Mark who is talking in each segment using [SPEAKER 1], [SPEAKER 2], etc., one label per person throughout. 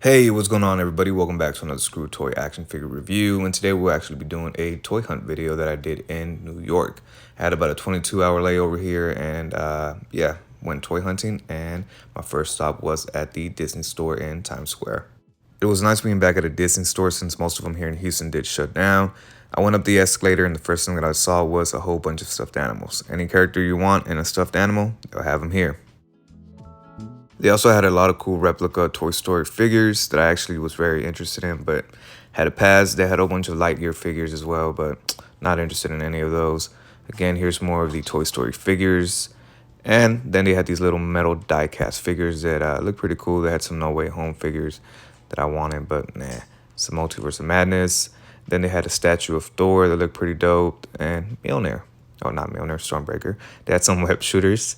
[SPEAKER 1] Hey, what's going on, everybody? Welcome back to another Screw Toy action figure review. And today we'll actually be doing a toy hunt video that I did in New York. I had about a 22-hour layover here and yeah, went toy hunting. And my first stop was at the Disney store in Times Square. It was nice being back at a Disney store since most of them here in Houston did shut down. I went up the escalator and the first thing that I saw was a whole bunch of stuffed animals. Any character you want in a stuffed animal, they'll have them here. They also had a lot of cool replica Toy Story figures that I actually was very interested in, but had to pass. They had a bunch of Lightyear figures as well, but not interested in any of those. Again, here's more of the Toy Story figures. And then they had these little metal die-cast figures that look pretty cool. They had some No Way Home figures that I wanted, but nah. Some Multiverse of Madness. Then they had a statue of Thor that looked pretty dope. And Mjolnir. Oh, not Mjolnir, Stormbreaker. They had some web shooters.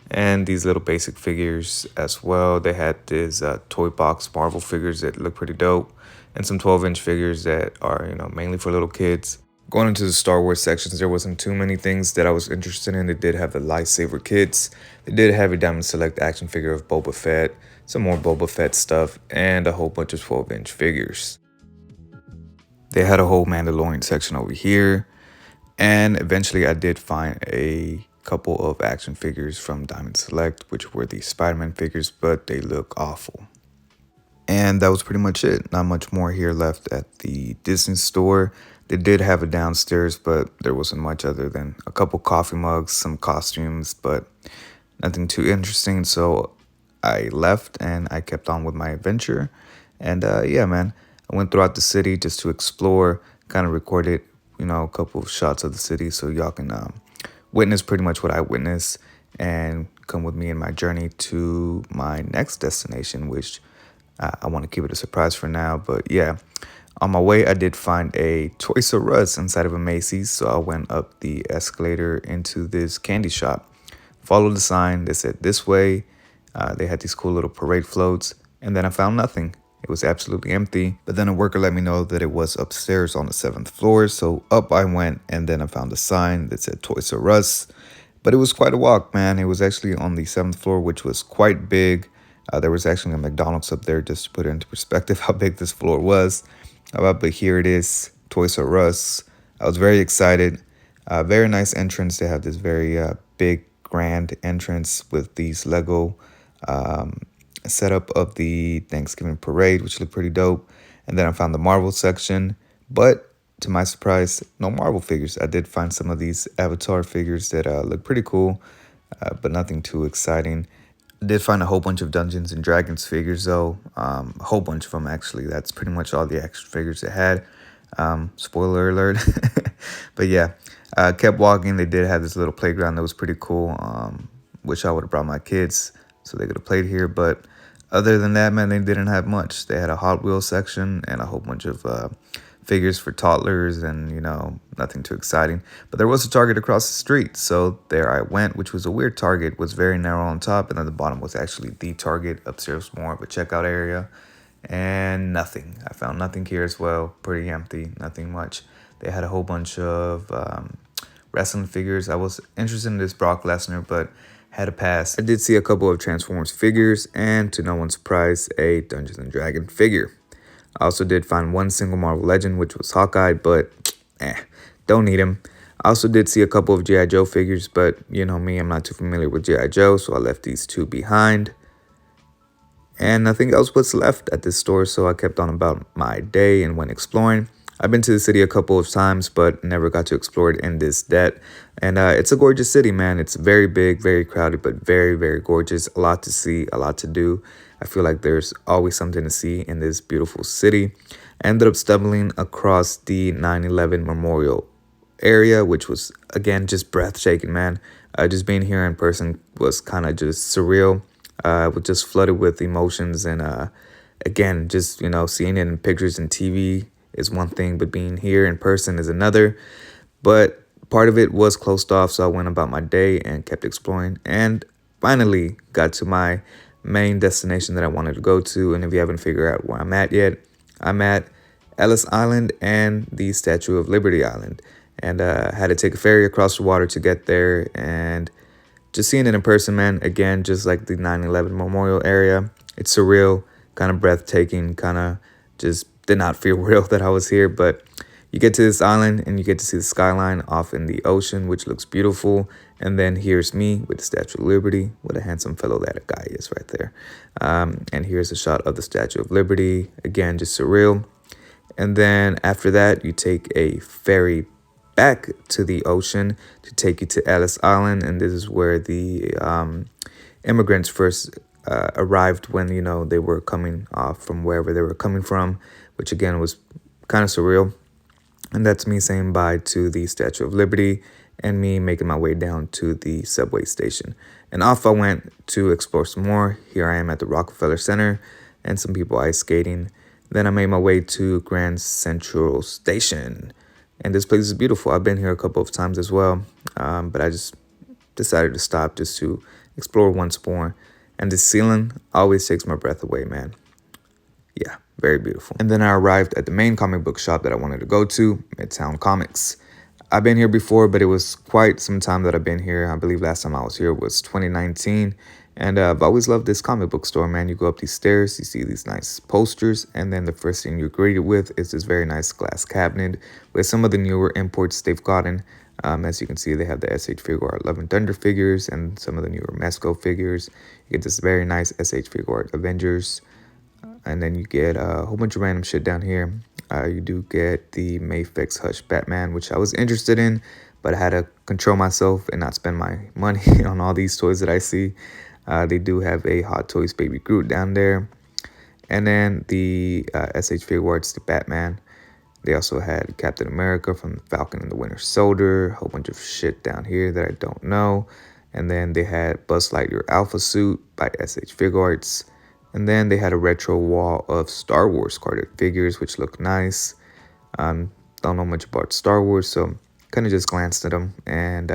[SPEAKER 1] And these little basic figures as well. They had these toy box Marvel figures that look pretty dope, and some 12-inch figures that are, mainly for little kids. Going into the Star Wars sections, there wasn't too many things that I was interested in. They did have the lightsaber kits. They did have a Diamond Select action figure of Boba Fett, some more Boba Fett stuff, and a whole bunch of 12-inch figures. They had a whole Mandalorian section over here, and eventually I did find a couple of action figures from Diamond Select, which were the Spider-Man figures, but they look awful. And that was pretty much it. Not much more here left at the Disney store. They did have it downstairs, but there wasn't much other than a couple coffee mugs, some costumes, but nothing too interesting. So I left and I kept on with my adventure. And yeah, man, I went throughout the city just to explore, kind of recorded, a couple of shots of the city so y'all can witness pretty much what I witnessed and come with me in my journey to my next destination, which I want to keep it a surprise for now. But yeah, on my way, I did find a Toys R Us inside of a Macy's. So I went up the escalator into this candy shop, followed the sign that said this way. They had these cool little parade floats, and then I found nothing. It was absolutely empty, but then a worker let me know that it was upstairs on the 7th floor, so up I went, and then I found a sign that said Toys R Us, but it was quite a walk, man. It was actually on the 7th floor, which was quite big. There was actually a McDonald's up there, just to put it into perspective how big this floor was, but here it is, Toys R Us. I was very excited. Very nice entrance. They have this very big, grand entrance with these Lego setup of the Thanksgiving parade, which looked pretty dope. And then I found the Marvel section, but to my surprise, no Marvel figures. I did find some of these Avatar figures that look pretty cool, but nothing too exciting. I did find a whole bunch of Dungeons and Dragons figures though, a whole bunch of them actually. That's pretty much all the action figures they had. Spoiler alert. But yeah, kept walking. They did have this little playground that was pretty cool. Wish I would have brought my kids so they could have played here, but other than that, man, they didn't have much. They had a Hot Wheels section and a whole bunch of figures for toddlers and, nothing too exciting. But there was a Target across the street, so there I went, which was a weird Target. It was very narrow on top, and then the bottom was actually the Target. Upstairs, more of a checkout area, and nothing. I found nothing here as well. Pretty empty, nothing much. They had a whole bunch of wrestling figures. I was interested in this Brock Lesnar, but had a pass. I did see a couple of Transformers figures, and to no one's surprise, a Dungeons and Dragons figure. I also did find one single Marvel Legend, which was Hawkeye, but don't need him. I also did see a couple of G.I. Joe figures, but you know me, I'm not too familiar with G.I. Joe, so I left these two behind. And nothing else was left at this store, so I kept on about my day and went exploring. I've been to the city a couple of times, but never got to explore it in this depth. And it's a gorgeous city, man. It's very big, very crowded, but very, very gorgeous. A lot to see, a lot to do. I feel like there's always something to see in this beautiful city. I ended up stumbling across the 9/11 Memorial area, which was, again, just breathtaking, man. Just being here in person was kind of just surreal. I was just flooded with emotions. And again, just, seeing it in pictures and TV is one thing, but being here in person is another. But part of it was closed off, so I went about my day and kept exploring, and finally got to my main destination that I wanted to go to. And if you haven't figured out where I'm at yet, I'm at Ellis Island and the Statue of Liberty Island, and had to take a ferry across the water to get there. And just seeing it in person, man, again, just like the 9/11 memorial area, it's surreal. kind of breathtaking, kind of just did not feel real that I was here. But you get to this island and you get to see the skyline off in the ocean, which looks beautiful. And then here's me with the Statue of Liberty. What a handsome fellow that guy is right there. And here's a shot of the Statue of Liberty. Again, just surreal. And then after that, you take a ferry back to the ocean to take you to Ellis Island. And this is where the immigrants first arrived when, you know, they were coming off from wherever they were coming from, which again was kind of surreal. And that's me saying bye to the Statue of Liberty and me making my way down to the subway station. And off I went to explore some more. Here I am at the Rockefeller Center and some people ice skating. Then I made my way to Grand Central Station. And this place is beautiful. I've been here a couple of times as well, but I just decided to stop just to explore once more. And the ceiling always takes my breath away, man. Yeah, very beautiful. And then I arrived at the main comic book shop that I wanted to go to, Midtown Comics. I've been here before, but it was quite some time that I've been here. I believe last time I was here was 2019. And I've always loved this comic book store, man. You go up these stairs, you see these nice posters, and then the first thing you're greeted with is this very nice glass cabinet with some of the newer imports they've gotten. As you can see, they have the SH Figure Art Love and Thunder figures and some of the newer Mesco figures. You get this very nice SH Figure Art Avengers. And then you get a whole bunch of random shit down here. You do get the Mayfix Hush Batman, which I was interested in, but I had to control myself and not spend my money on all these toys that I see. They do have a Hot Toys Baby Groot down there. And then the SH Figure Arts, the Batman. They also had Captain America from Falcon and the Winter Soldier. A whole bunch of shit down here that I don't know. And then they had Buzz Lightyear Alpha Suit by SH Figure Arts. And then they had a retro wall of Star Wars carded figures, which looked nice. Don't know much about Star Wars, so kind of just glanced at them and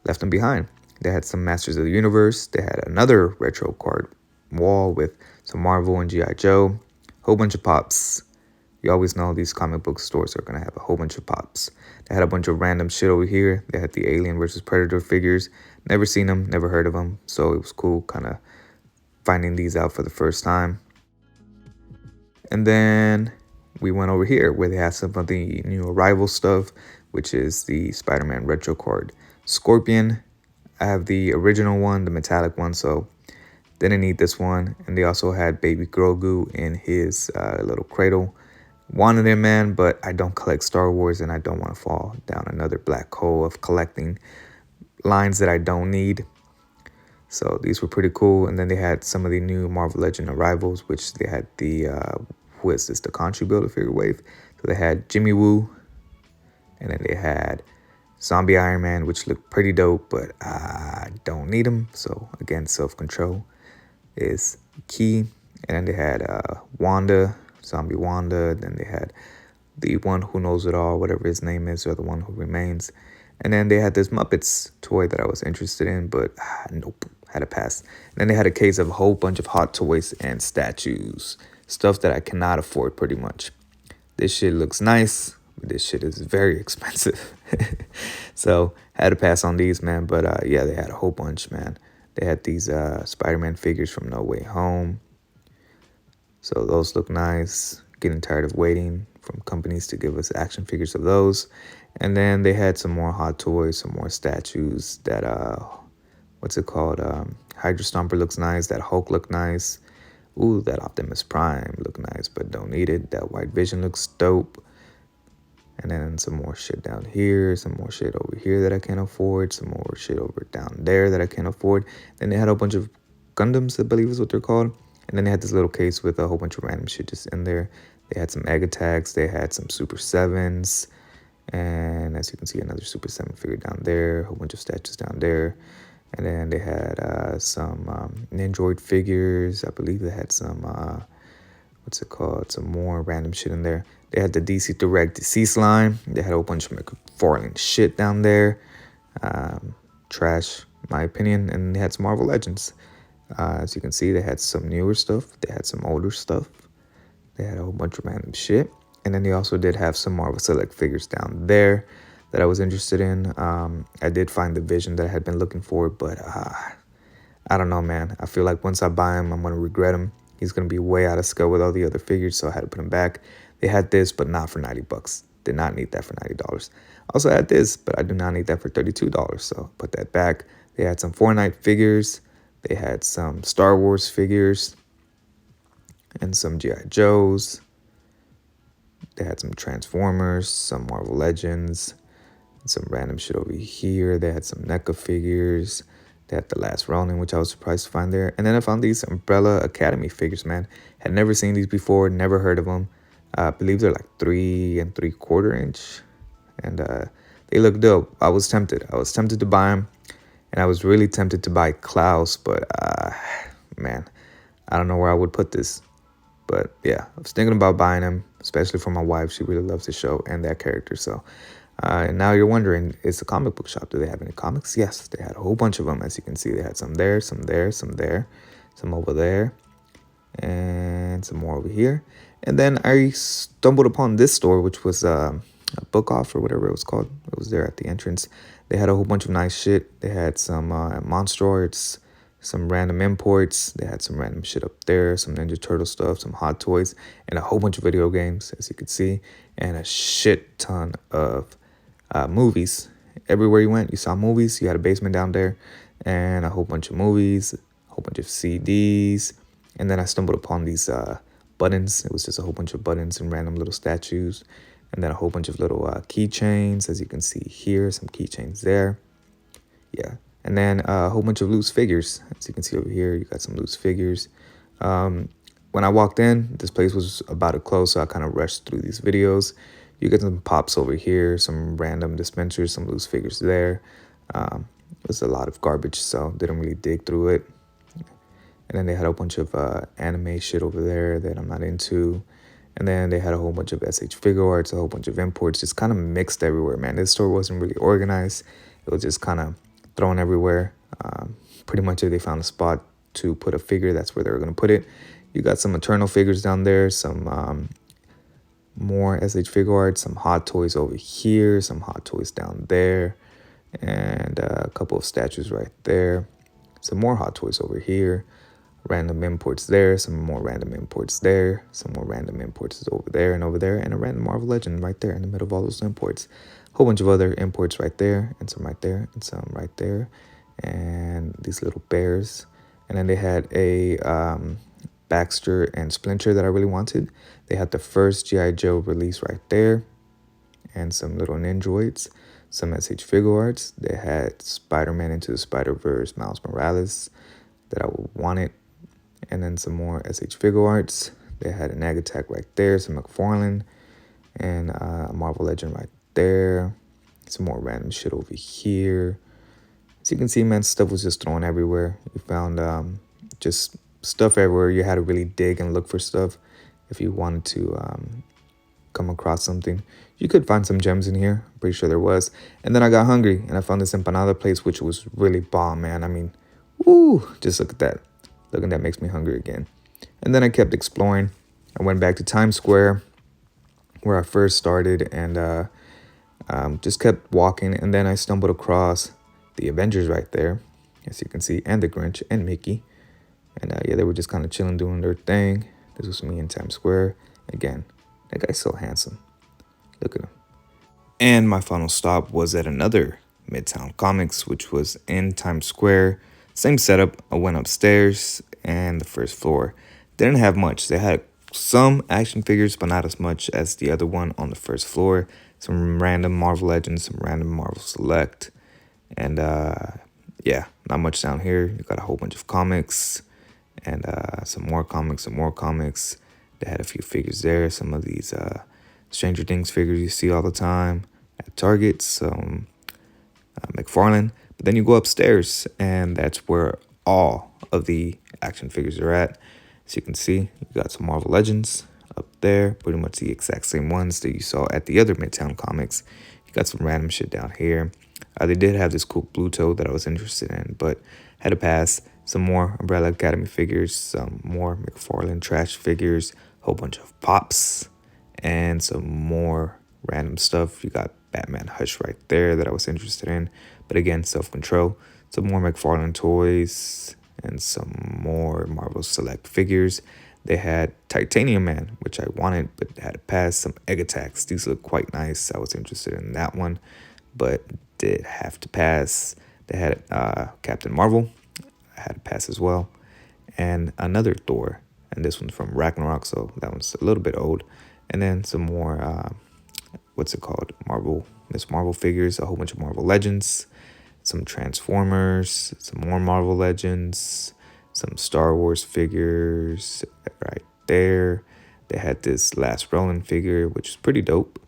[SPEAKER 1] left them behind. They had some Masters of the Universe. They had another retro card wall with some Marvel and G.I. Joe. Whole bunch of pops. You always know these comic book stores are going to have a whole bunch of pops. They had a bunch of random shit over here. They had the Alien versus Predator figures. Never seen them, never heard of them. So it was cool kind of finding these out for the first time. And then we went over here where they have some of the new arrival stuff, which is the Spider-Man retro card Scorpion. I have the original one, the metallic one, so didn't need this one. And they also had Baby Grogu in his little cradle. Wanted him, man, but I don't collect Star Wars and I don't want to fall down another black hole of collecting lines that I don't need. So these were pretty cool. And then they had some of the new Marvel Legend arrivals, which they had the, who is this? The Country Builder figure wave. So they had Jimmy Woo. And then they had Zombie Iron Man, which looked pretty dope, but I don't need him. So again, self-control is key. And then they had Wanda, Zombie Wanda. Then they had the one who knows it all, whatever his name is, or the one who remains. And then they had this Muppets toy that I was interested in, but nope, had to pass. And then they had a case of a whole bunch of Hot Toys and statues, stuff that I cannot afford pretty much. This shit looks nice, but this shit is very expensive. So had to pass on these, man. But yeah, they had a whole bunch, man. They had these Spider-Man figures from No Way Home. So those look nice. Getting tired of waiting from companies to give us action figures of those. And then they had some more Hot Toys, some more statues that, what's it called? Hydra Stomper looks nice. That Hulk looked nice. Ooh, that Optimus Prime looked nice, but don't need it. That White Vision looks dope. And then some more shit down here, some more shit over here that I can't afford, some more shit over down there that I can't afford. Then they had a bunch of Gundams, I believe is what they're called. And then they had this little case with a whole bunch of random shit just in there. They had some Egg Attacks, they had some Super 7s. And as you can see, another Super 7 figure down there, a whole bunch of statues down there. And then they had some Nindroid figures. I believe they had some, what's it called? Some more random shit in there. They had the DC Direct Deceased line. They had a whole bunch of McFarlane shit down there. Trash, in my opinion. And they had some Marvel Legends. As you can see, they had some newer stuff. They had some older stuff. They had a whole bunch of random shit. And then they also did have some Marvel Select figures down there that I was interested in. I did find the Vision that I had been looking for, but I don't know, man. I feel like once I buy them, I'm going to regret them He's going to be way out of scale with all the other figures, so I had to put him back. They had this, but not for $90. Did not need that for $90. Also had this, but I do not need that for $32, so put that back. They had some Fortnite figures. They had some Star Wars figures and some G.I. Joes. They had some Transformers, some Marvel Legends, some random shit over here. They had some NECA figures. They had the Last Ronin, which I was surprised to find there. And then I found these Umbrella Academy figures, man. Had never seen these before, never heard of them. I believe they're like 3 3/4 inch. And they look dope. I was tempted. To buy them. And I was really tempted to buy Klaus, but man, I don't know where I would put this. But yeah, I was thinking about buying them, especially for my wife. She really loves the show and that character. So and now you're wondering, it's a comic book shop. Do they have any comics? Yes, they had a whole bunch of them. As you can see, they had some there, some there, some there, some over there, and some more over here. And then I stumbled upon this store, which was a book off or whatever it was called. It was there at the entrance. They had a whole bunch of nice shit. They had some Monstroids, some random imports. They had some random shit up there, some Ninja Turtle stuff, some Hot Toys, and a whole bunch of video games, as you can see, and a shit ton of movies. Everywhere you went, you saw movies. You had a basement down there and a whole bunch of movies, a whole bunch of CDs. And then I stumbled upon these buttons. It was just a whole bunch of buttons and random little statues. And then a whole bunch of little keychains, as you can see here, some keychains there. Yeah. And then a whole bunch of loose figures. As you can see over here, you got some loose figures. When I walked in, this place was about to close, so I kind of rushed through these videos. You get some pops over here, some random dispensers, some loose figures there. It was a lot of garbage, so didn't really dig through it. And then they had a bunch of anime shit over there that I'm not into. And then they had a whole bunch of SH figure arts, a whole bunch of imports, just kind of mixed everywhere, man. This store wasn't really organized. It was just kind of thrown everywhere. Pretty much if they found a spot to put a figure, that's where they were going to put it. You got some Eternal figures down there, some more SH figure arts, some Hot Toys over here, some Hot Toys down there, and a couple of statues right there. Some more Hot Toys over here. Random imports there, some more random imports there, some more random imports over there, and a random Marvel Legend right there in the middle of all those imports. A whole bunch of other imports right there, and some right there, and some right there, and these little bears. And then they had a Baxter and Splinter that I really wanted. They had the first G.I. Joe release right there, and some little Ninjoids, some SH figure arts. They had Spider-Man Into the Spider-Verse, Miles Morales that I wanted. And then some more SH figure arts. They had an Egg Attack right there, some McFarlane, and a Marvel Legend right there. Some more random shit over here. As you can see, man, stuff was just thrown everywhere. You found just stuff everywhere. You had to really dig and look for stuff if you wanted to come across something. You could find some gems in here. I'm pretty sure there was. And then I got hungry, and I found this empanada place, which was really bomb, man. I mean, woo, just look at that. Look at that, makes me hungry again. And then I kept exploring. I went back to Times Square, where I first started, and just kept walking. And then I stumbled across the Avengers right there, as you can see, and the Grinch and Mickey. And yeah, they were just kind of chilling, doing their thing. This was me in Times Square. Again, that guy's so handsome. Look at him. And my final stop was at another Midtown Comics, which was in Times Square. Same setup. I went upstairs and the first floor. Didn't have much. They had some action figures, but not as much as the other one on the first floor. Some random Marvel Legends, some random Marvel Select. And yeah, not much down here. You got a whole bunch of comics and some more comics, some more comics. They had a few figures there. Some of these Stranger Things figures you see all the time at Target. Some McFarlane. But then you go upstairs, and that's where all of the action figures are at. As you can see, you got some Marvel Legends up there, pretty much the exact same ones that you saw at the other Midtown Comics. You got some random shit down here. They did have this cool blue toe that I was interested in, but had to pass. Some more Umbrella Academy figures, some more McFarlane trash figures, a whole bunch of pops, and some more random stuff. You got Batman Hush right there that I was interested in. But again, self-control. Some more McFarlane toys and some more Marvel Select figures. They had Titanium Man, which I wanted but had to pass. Some Egg Attacks. These look quite nice. I was interested in that one, but did have to pass. They had Captain Marvel. I had to pass as well. And another Thor. And this one's from Ragnarok, so that one's a little bit old. And then some more, what's it called? Miss Marvel figures, a whole bunch of Marvel Legends, some Transformers, some more Marvel Legends, some Star Wars figures right there. They had this Last Ronin figure, which is pretty dope.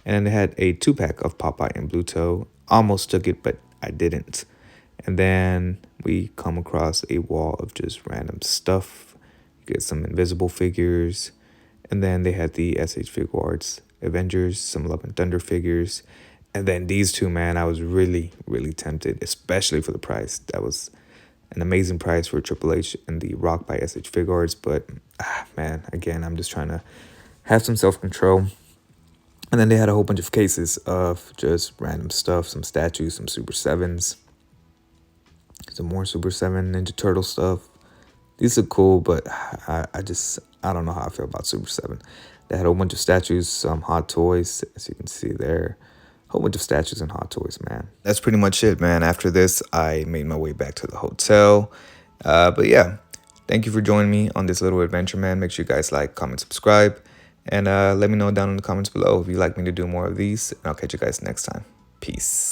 [SPEAKER 1] And then they had a 2-pack of Popeye and Bluto. Almost took it, but I didn't. And then we come across a wall of just random stuff. You get some invisible figures. And then they had the SH Figuarts Avengers, some Love and Thunder figures. And then these two, man, I was really, really tempted, especially for the price. That was an amazing price for Triple H and the Rock by SH Figuarts. But, man, again, I'm just trying to have some self-control. And then they had a whole bunch of cases of just random stuff, some statues, some Super 7s, some more Super 7 Ninja Turtle stuff. These are cool, but I don't know how I feel about Super 7. They had a whole bunch of statues, some Hot Toys, as you can see there. A whole bunch of statues and Hot Toys, man. That's pretty much it, man. After this, I made my way back to the hotel. But yeah, thank you for joining me on this little adventure, man. Make sure you guys like, comment, subscribe. And let me know down in the comments below if you'd like me to do more of these. And I'll catch you guys next time. Peace.